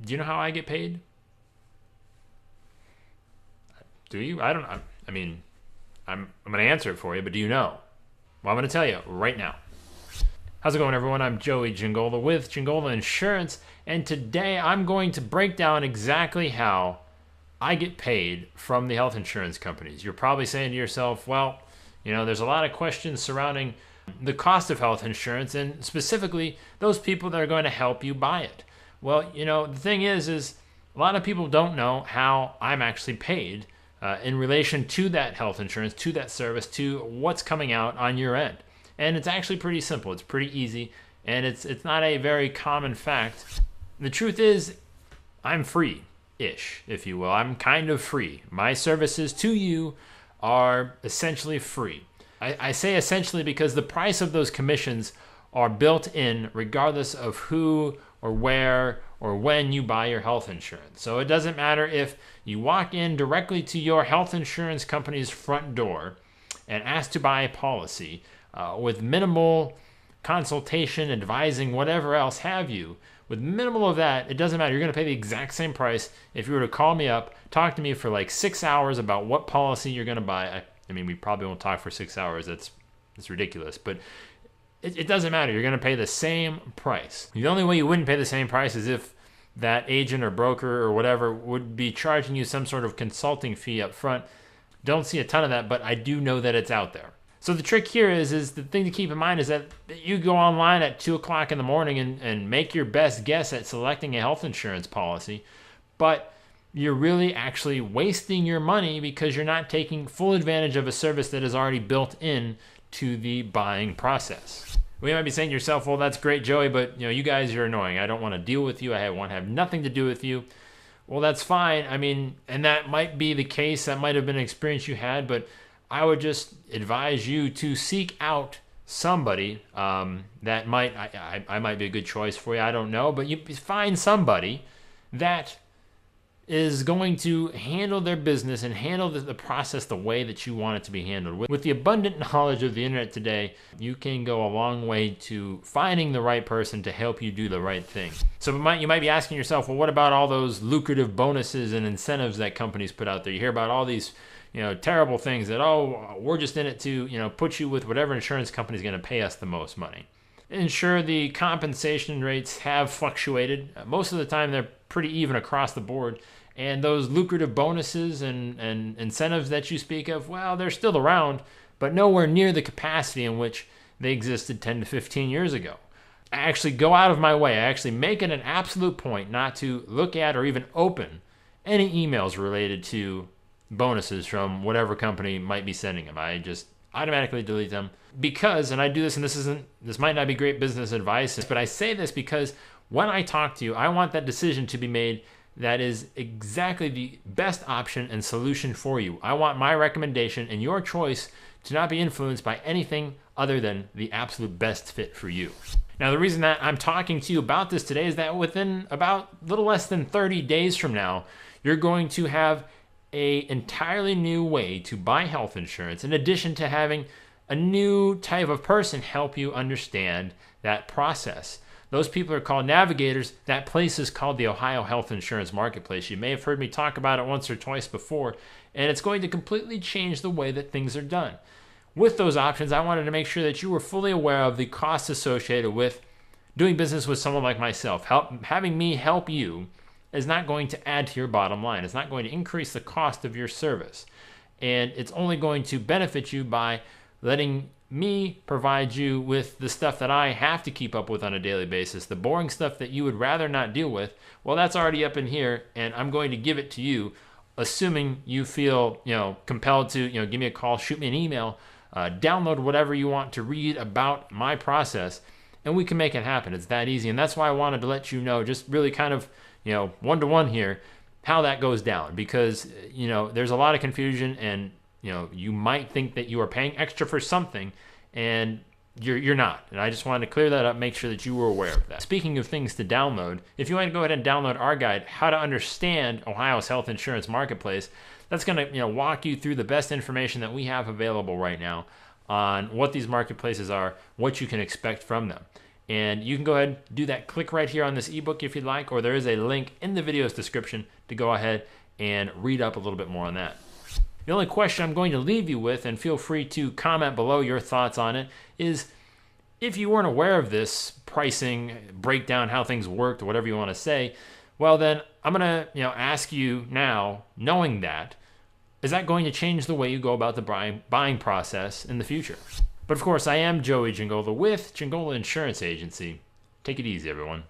Do you know how I get paid? Do you? I don't know. I mean, I'm going to answer it for you, but do you know? Well, I'm going to tell you right now. How's it going, everyone? I'm Joey Giangola with Giangola Insurance, and today I'm going to break down exactly how I get paid from the health insurance companies. You're probably saying to yourself, well, there's a lot of questions surrounding the cost of health insurance and specifically those people that are going to help you buy it. Well, the thing is a lot of people don't know how I'm actually paid in relation to that health insurance, to that service, to what's coming out on your end. And it's actually pretty simple. It's pretty easy, and it's not a very common fact. The truth is, I'm free-ish, if you will. I'm kind of free. My services to you are essentially free. I say essentially because the price of those commissions are built in regardless of who or where or when you buy your health insurance. So it doesn't matter if you walk in directly to your health insurance company's front door and ask to buy a policy with minimal consultation, advising, whatever else have you. With minimal of that, it doesn't matter. You're going to pay the exact same price if you were to call me up, talk to me for like 6 hours about what policy you're going to buy. I mean, we probably won't talk for 6 hours. That's ridiculous. But it doesn't matter. You're going to pay the same price. The only way you wouldn't pay the same price is if that agent or broker or whatever would be charging you some sort of consulting fee up front. Don't see a ton of that, but I do know that it's out there. So the trick here is the thing to keep in mind is that you go online at 2 o'clock in the morning and make your best guess at selecting a health insurance policy, but you're really actually wasting your money because you're not taking full advantage of a service that is already built in to the buying process. Well, you might be saying to yourself, well, that's great, Joey, but you guys are annoying. I don't want to deal with you. I want to have nothing to do with you. Well, that's fine. I mean, and that might be the case. That might have been an experience you had, but I would just advise you to seek out somebody that might, I might be a good choice for you. I don't know, but you find somebody that is going to handle their business and handle the process the way that you want it to be handled. With the abundant knowledge of the internet today, you can go a long way to finding the right person to help you do the right thing. So you might be asking yourself, well, what about all those lucrative bonuses and incentives that companies put out there? You hear about all these terrible things that, we're just in it to, put you with whatever insurance company is going to pay us the most money. And sure, the compensation rates have fluctuated. Most of the time, they're pretty even across the board. And those lucrative bonuses and incentives that you speak of, well, they're still around, but nowhere near the capacity in which they existed 10 to 15 years ago. I actually go out of my way. I actually make it an absolute point not to look at or even open any emails related to bonuses from whatever company might be sending them. I just automatically delete them because, and I do this, and this might not be great business advice, but I say this because when I talk to you, I want that decision to be made that is exactly the best option and solution for you. I want my recommendation and your choice to not be influenced by anything other than the absolute best fit for you. Now, the reason that I'm talking to you about this today is that within about a little less than 30 days from now, you're going to have an entirely new way to buy health insurance, in addition to having a new type of person help you understand that process. Those people are called navigators. That place is called the Ohio Health Insurance Marketplace. You may have heard me talk about it once or twice before, and it's going to completely change the way that things are done. With those options, I wanted to make sure that you were fully aware of the costs associated with doing business with someone like myself. Having me help you is not going to add to your bottom line. It's not going to increase the cost of your service. And it's only going to benefit you by letting me provide you with the stuff that I have to keep up with on a daily basis. The boring stuff that you would rather not deal with, well, that's already up in here, and I'm going to give it to you, assuming you feel compelled to give me a call, shoot me an email, download whatever you want to read about my process, and we can make it happen. It's that easy, and that's why I wanted to let you know, just really kind of one-to-one here, how that goes down, because there's a lot of confusion, and you might think that you are paying extra for something, and you're not. And I just wanted to clear that up, make sure that you were aware of that. Speaking of things to download, if you want to go ahead and download our guide, How to Understand Ohio's Health Insurance Marketplace, that's going to walk you through the best information that we have available right now on what these marketplaces are, what you can expect from them. And you can go ahead and do that. Click right here on this ebook if you'd like, or there is a link in the video's description to go ahead and read up a little bit more on that. The only question I'm going to leave you with, and feel free to comment below your thoughts on it, is if you weren't aware of this pricing breakdown, how things worked, or whatever you want to say, well then I'm gonna ask you now, knowing that, is that going to change the way you go about the buying process in the future? But of course, I am Joey Giangola with Giangola Insurance Agency. Take it easy, everyone.